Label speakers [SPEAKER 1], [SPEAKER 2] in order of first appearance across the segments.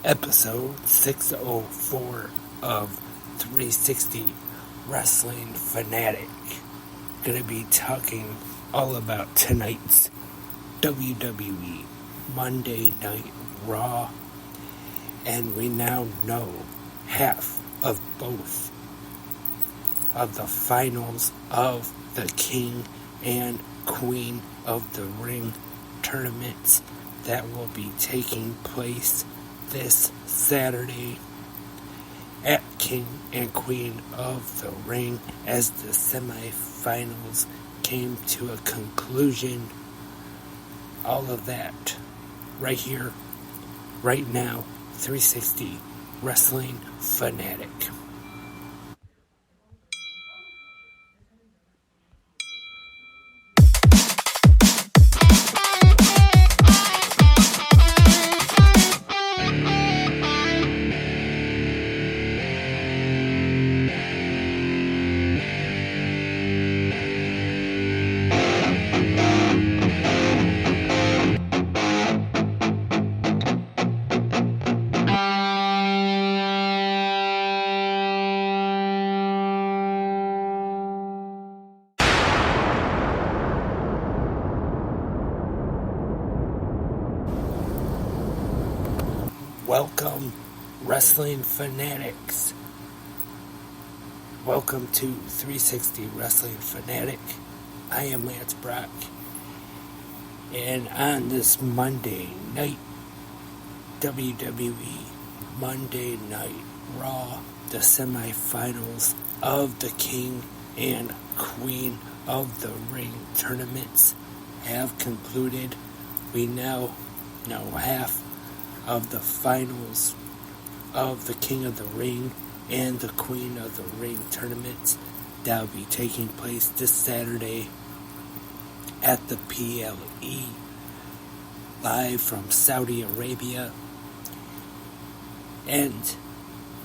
[SPEAKER 1] episode 604 of 360 Wrestling Fanatic. Gonna be talking all about tonight's WWE Monday Night RAW, and we now know half of both of the finals of the King and Queen of the Ring tournaments that will be taking place this Saturday at King and Queen of the Ring, as the semifinals came to a conclusion. All of that right here, right now, 360 Wrestling Fanatic. Welcome, Wrestling Fanatics. Welcome to 360 Wrestling Fanatic. I am Lance Brock. And on this Monday night, WWE Monday Night RAW, the semifinals of the King and Queen of the Ring tournaments have concluded. We now know half of the finals of the King of the Ring and the Queen of the Ring tournaments that will be taking place this Saturday at the PLE, live from Saudi Arabia. And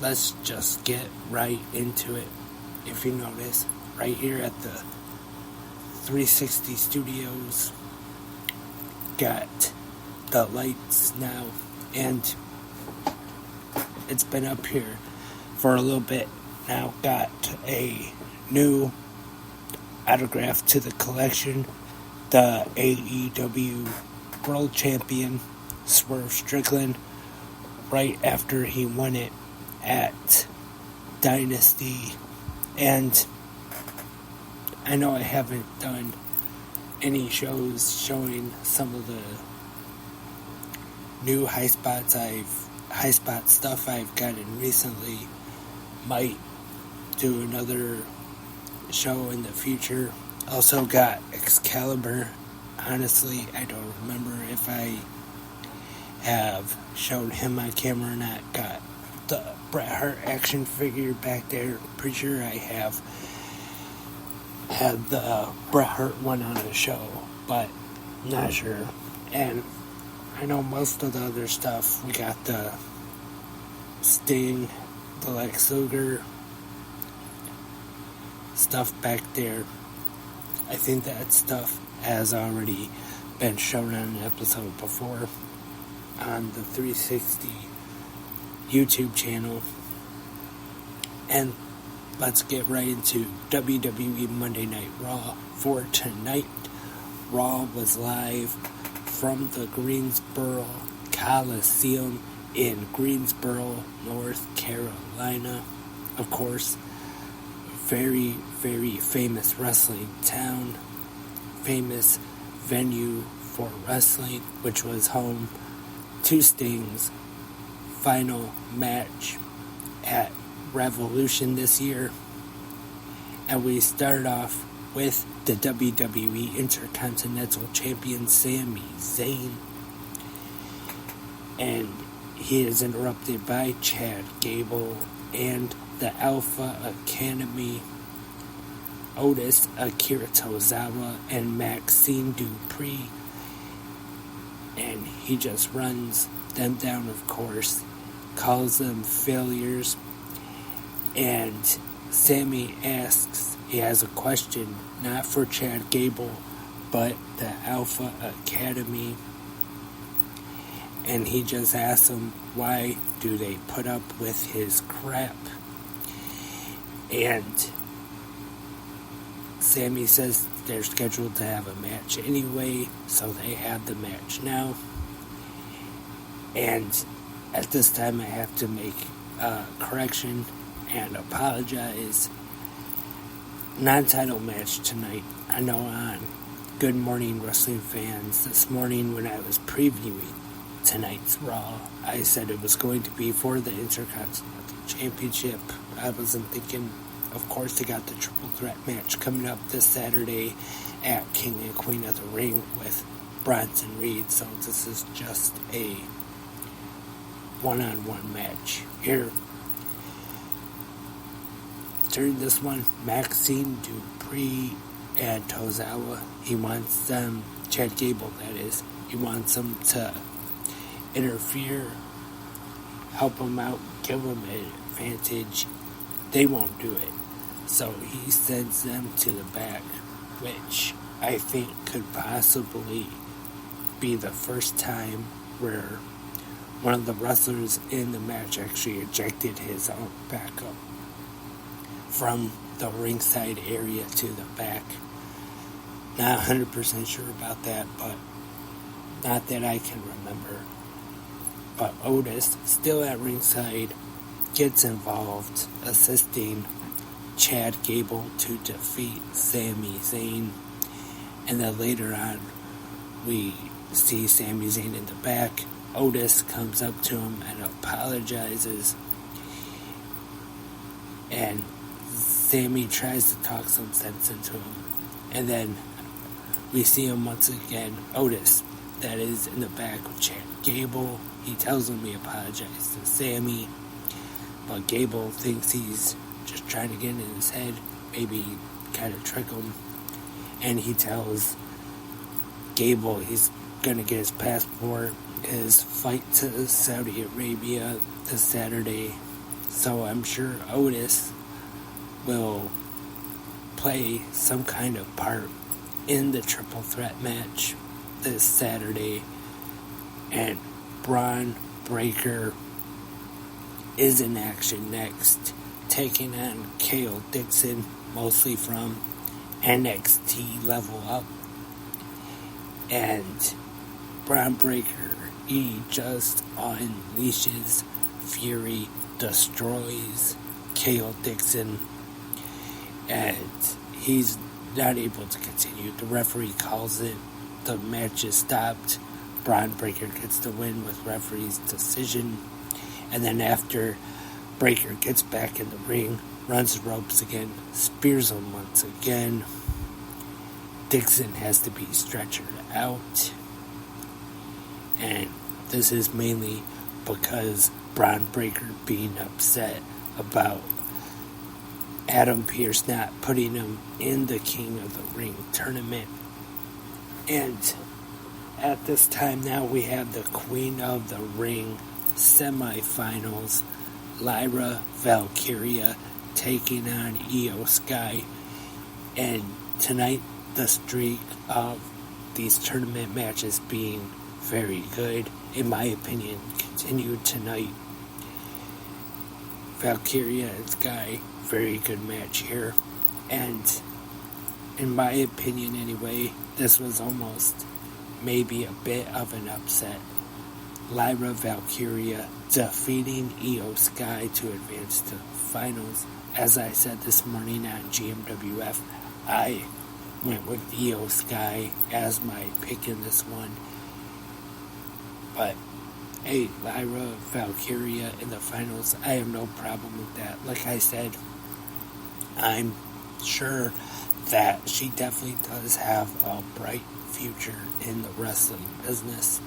[SPEAKER 1] let's just get right into it. If you notice, right here at the 360 Studios, got the lights now, and it's been up here for a little bit now. Got a new autograph to the collection. The AEW World Champion Swerve Strickland, right after he won it at Dynasty. And I know I haven't done any shows showing some of the new high spot stuff I've gotten recently. Might do another show in the future. Also got Excalibur. Honestly, I don't remember if I have shown him on camera or not. Got the Bret Hart action figure back there. Pretty sure I have had the Bret Hart one on the show, but not sure. And I know most of the other stuff. We got the Sting, the Lex Luger stuff back there. I think that stuff has already been shown on an episode before on the 360 YouTube channel. And let's get right into WWE Monday Night RAW for tonight. Raw was live from the Greensboro Coliseum in Greensboro, North Carolina. Of course, very, very famous wrestling town, famous venue for wrestling, which was home to Sting's final match at Revolution this year. And we start off with the WWE Intercontinental Champion Sami Zayn, and he is interrupted by Chad Gable and the Alpha Academy, Otis, Akira Tozawa, and Maxine Dupree, and he just runs them down, of course, calls them failures, and Sammy asks, he has a question, not for Chad Gable, but the Alpha Academy, And he just asks them, why do they put up with his crap? And Sami says they're scheduled to have a match anyway, so they have the match now. And at this time I have to make a correction and apologize. Non-title match tonight. I know on Good Morning Wrestling Fans this morning when I was previewing tonight's Raw, I said it was going to be for the Intercontinental Championship. I wasn't thinking, of course, they got the triple threat match coming up this Saturday at King and Queen of the Ring with Bronson Reed, so this is just a one-on-one match here. During this one, Maxine Dupree and Tozawa, he wants them, Chad Gable that is, he wants them to interfere, help him out, give him an advantage. They won't do it. So he sends them to the back, which I think could possibly be the first time where one of the wrestlers in the match actually ejected his own backup from the ringside area to the back. Not 100% sure about that, but not that I can remember. But Otis, still at ringside, gets involved, assisting Chad Gable to defeat Sami Zayn. And then later on, we see Sami Zayn in the back. Otis comes up to him and apologizes. And Sami tries to talk some sense into him. And then we see him once again, Otis, that is in the back with Chad Gable. He tells him he apologized to Sami, but Gable thinks he's just trying to get in his head, maybe kind of trick him. And he tells Gable he's going to get his passport, his flight to Saudi Arabia this Saturday. So I'm sure Otis will play some kind of part in the triple threat match this Saturday. And Braun Breaker is in action next, taking on Kale Dixon, mostly from NXT Level Up. And Braun Breaker, he just unleashes fury, destroys Kale Dixon, and he's not able to continue. The referee calls it. The match is stopped. Braun Breaker gets the win with referee's decision. And then after Breaker gets back in the ring, runs the ropes again, spears him once again. Dixon has to be stretchered out. And this is mainly because Braun Breaker being upset about Adam Pearce not putting him in the King of the Ring tournament. And at this time now we have the Queen of the Ring semifinals. Lyra Valkyria taking on Io Sky. And tonight the streak of these tournament matches being very good, in my opinion, continued tonight. Valkyria and Sky, very good match here. And in my opinion anyway, this was almost maybe a bit of an upset. Lyra Valkyria defeating Io Sky to advance to finals. As I said this morning on GMWF, I went with Io Sky as my pick in this one. But hey, Lyra Valkyria in the finals, I have no problem with that. Like I said, I'm sure that she definitely does have a bright future in the wrestling business.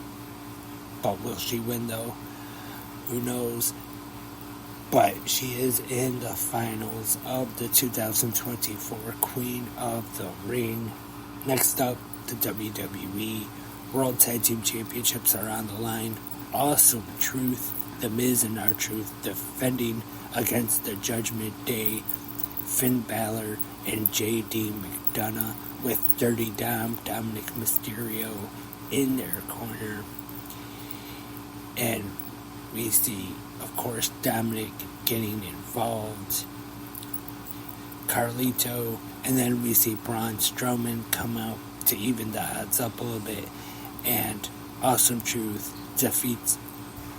[SPEAKER 1] But will she win though? Who knows? But she is in the finals of the 2024 Queen of the Ring. Next up, the WWE World Tag Team Championships are on the line. Awesome Truth, The Miz and R-Truth defending against the Judgment Day, Finn Balor and J.D. McDonough, with Dirty Dom, Dominic Mysterio, in their corner. And we see, of course, Dominic getting involved, Carlito, and then we see Braun Strowman come out to even the odds up a little bit, and Awesome Truth defeats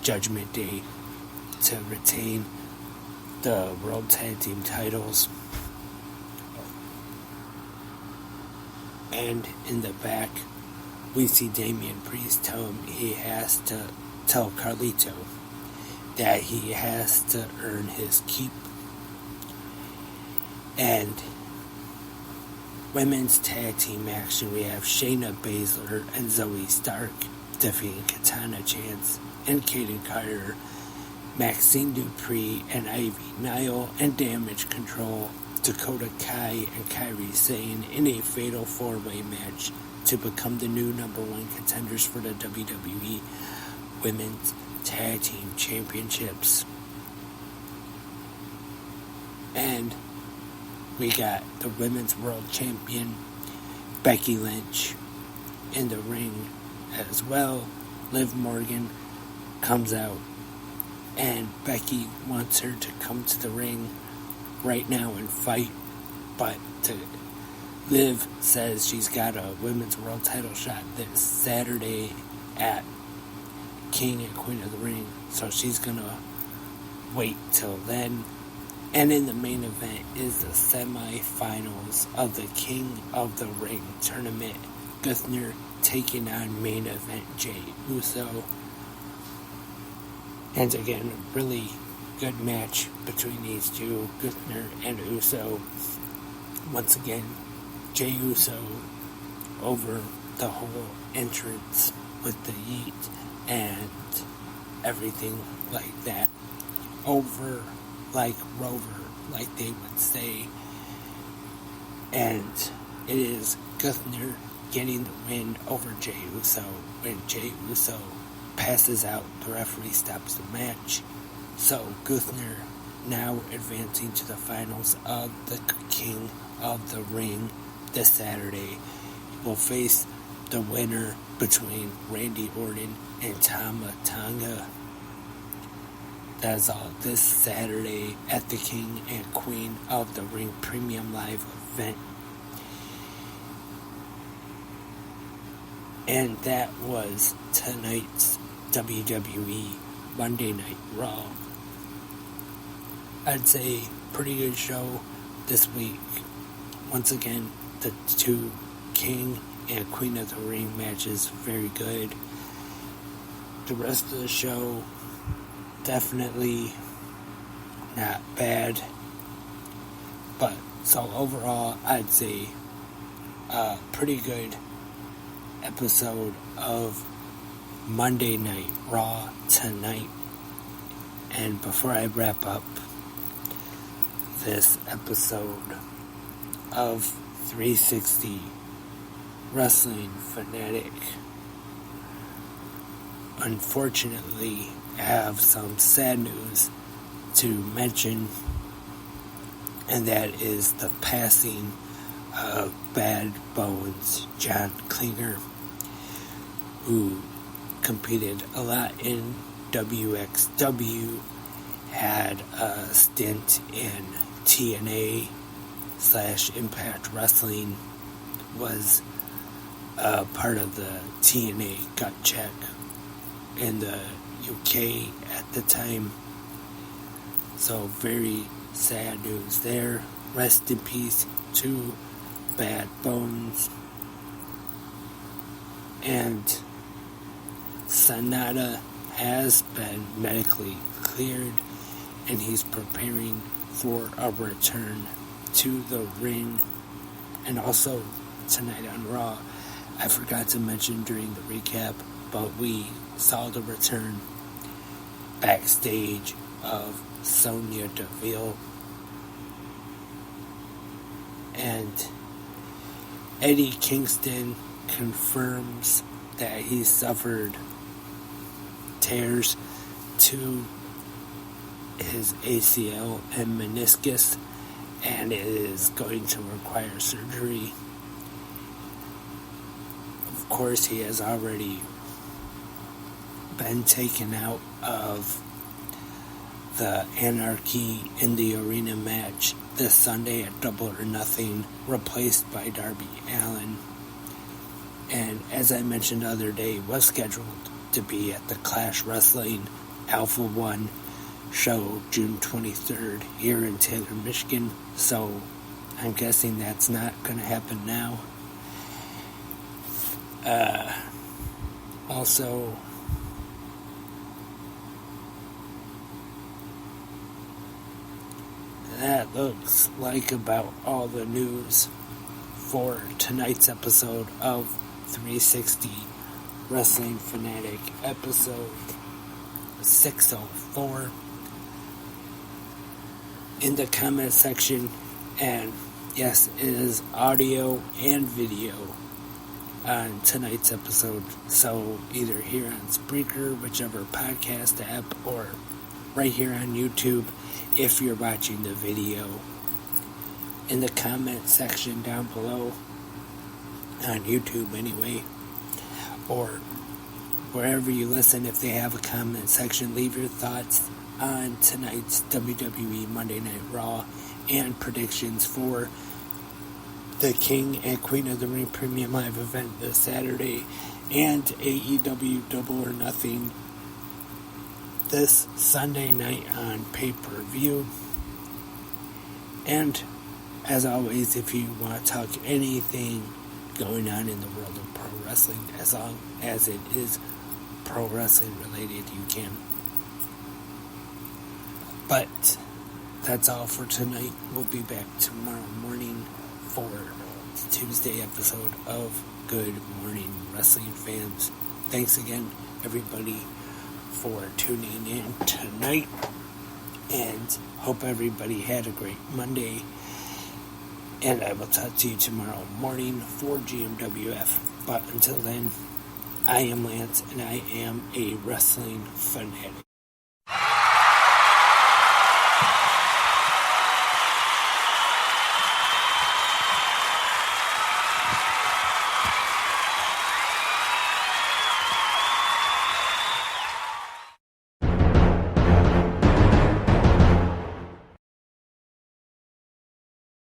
[SPEAKER 1] Judgment Day to retain the World Tag Team titles. And in the back, we see Damian Priest tell him he has to tell Carlito that he has to earn his keep. And women's tag team action, we have Shayna Baszler and Zoe Stark defeating Katana Chance and Kaden Carter, Maxine Dupree and Ivy Nile, and Damage Control, Dakota Kai and Kairi Sane in a fatal 4-way match to become the new number 1 contenders for the WWE Women's Tag Team Championships. And we got the Women's World Champion Becky Lynch in the ring as well. Liv Morgan comes out, and Becky wants her to come to the ring right now and fight, but Liv says she's got a women's world title shot this Saturday at King and Queen of the Ring, so she's gonna wait till then. And in the main event is the semi-finals of the King of the Ring tournament. Gunther taking on main event Jey Uso. And again, a really good match between these two, Gunther and Uso. Once again, Jey Uso over the whole entrance with the yeet and everything like that. Over like Rover, like they would say. And it is Gunther getting the win over Jey Uso. When Jey Uso passes out, the referee stops the match. So Gunther, now advancing to the finals of the King of the Ring this Saturday, will face the winner between Randy Orton and Tama Tonga. That's all this Saturday at the King and Queen of the Ring Premium Live event. And that was tonight's WWE Monday Night Raw. I'd say pretty good show this week. Once again, the two King and Queen of the Ring matches, very good. The rest of the show, definitely not bad. But, so overall, I'd say a pretty good episode of Monday Night Raw tonight. And before I wrap up this episode of 360 Wrestling Fanatic, unfortunately, I have some sad news to mention, and that is the passing of Bad Bones John Klinger, who competed a lot in WXW, had a stint in TNA / Impact Wrestling, was part of the TNA Gut Check in the UK at the time. So very sad news there. Rest in peace to Bad Bones. And Sonata has been medically cleared, and he's preparing for a return to the ring. And also tonight on Raw, I forgot to mention during the recap, but we saw the return backstage of Sonya Deville. And Eddie Kingston confirms that he suffered tears to his ACL and meniscus, and it is going to require surgery. Of course, he has already been taken out of the Anarchy in the Arena match this Sunday at Double or Nothing, replaced by Darby Allin. And as I mentioned the other day, was scheduled to be at the Clash Wrestling Alpha 1 show June 23rd here in Taylor, Michigan. So I'm guessing that's not going to happen now. Also, that looks like about all the news for tonight's episode of 360 Wrestling Fanatic, episode 604. In the comment section, and yes, it is audio and video on tonight's episode, so either here on Spreaker, whichever podcast app, or right here on YouTube if you're watching the video. In the comment section down below, on YouTube anyway, or wherever you listen, if they have a comment section, leave your thoughts on tonight's WWE Monday Night RAW and predictions for the King and Queen of the Ring Premium Live event this Saturday and AEW Double or Nothing this Sunday night on pay-per-view. And as always, if you want to talk anything going on in the world of pro wrestling, as long as it is pro wrestling related, you can. But that's all for tonight. We'll be back tomorrow morning for the Tuesday episode of Good Morning Wrestling Fans. Thanks again, everybody, for tuning in tonight, and hope everybody had a great Monday, and I will talk to you tomorrow morning for GMWF. But until then, I am Lance, and I am a wrestling fanatic.